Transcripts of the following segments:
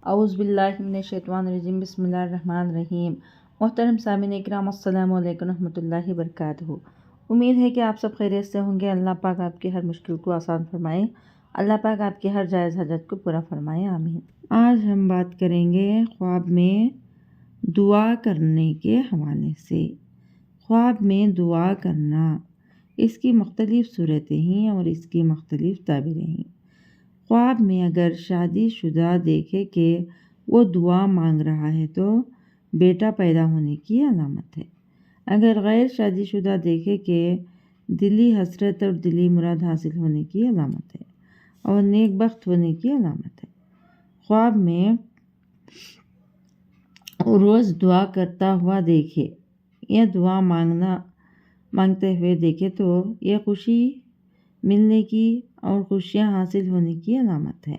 اعوذ باللہ من الشیطان الرجیم، بسم اللہ الرحمن الرحیم۔ محترم سامعین اکرام، السلام علیکم ورحمۃ اللہ وبرکاتہ۔ امید ہے کہ آپ سب خیریت سے ہوں گے۔ اللہ پاک آپ کی ہر مشکل کو آسان فرمائے، اللہ پاک آپ کی ہر جائز حاجت کو پورا فرمائے، آمین۔ آج ہم بات کریں گے خواب میں دعا کرنے کے حوالے سے۔ خواب میں دعا کرنا، اس کی مختلف صورتیں ہیں اور اس کی مختلف تعبیریں ہیں۔ خواب میں اگر شادی شدہ دیکھے کہ وہ دعا مانگ رہا ہے تو بیٹا پیدا ہونے کی علامت ہے۔ اگر غیر شادی شدہ دیکھے کہ دلی حسرت اور دلی مراد حاصل ہونے کی علامت ہے اور نیک بخت ہونے کی علامت ہے۔ خواب میں روز دعا کرتا ہوا دیکھے یا دعا مانگتے ہوئے دیکھے تو یہ خوشی ملنے کی اور خوشیاں حاصل ہونے کی علامت ہے۔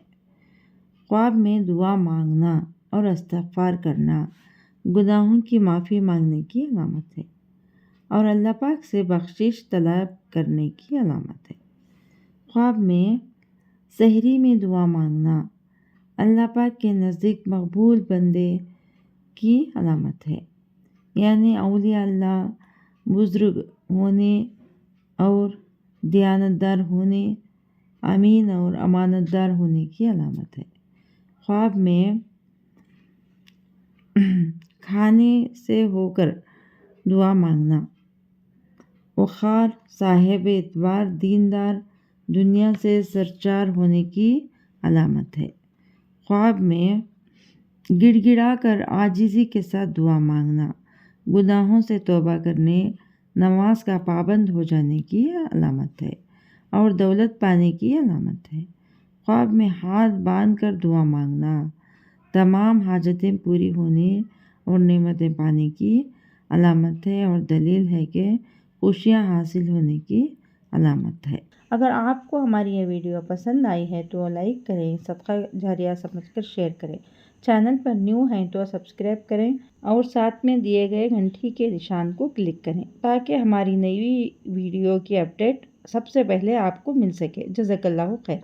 خواب میں دعا مانگنا اور استغفار کرنا گناہوں کی معافی مانگنے کی علامت ہے اور اللہ پاک سے بخشش طلب کرنے کی علامت ہے۔ خواب میں سحری میں دعا مانگنا اللہ پاک کے نزدیک مقبول بندے کی علامت ہے، یعنی اولیاء اللہ، بزرگ ہونے اور دیانتدار ہونے، امین اور امانت دار ہونے کی علامت ہے۔ خواب میں کھانے سے ہو کر دعا مانگنا وقار، صاحب اعتبار، دیندار، دنیا سے سرچار ہونے کی علامت ہے۔ خواب میں گڑ گڑا کر عاجزی کے ساتھ دعا مانگنا گناہوں سے توبہ کرنے، نماز کا پابند ہو جانے کی علامت ہے اور دولت پانے کی علامت ہے۔ خواب میں ہاتھ باندھ کر دعا مانگنا تمام حاجتیں پوری ہونے اور نعمتیں پانے کی علامت ہے اور دلیل ہے کہ خوشیاں حاصل ہونے کی علامت ہے۔ اگر آپ کو ہماری یہ ویڈیو پسند آئی ہے تو لائک کریں، صدقہ جاریہ سمجھ کر شیئر کریں، چینل پر نیو ہیں تو سبسکرائب کریں اور ساتھ میں دیے گئے گھنٹی کے نشان کو کلک کریں تاکہ ہماری نئی ویڈیو کی اپڈیٹ سب سے پہلے آپ کو مل سکے۔ جزاک اللہ خیر۔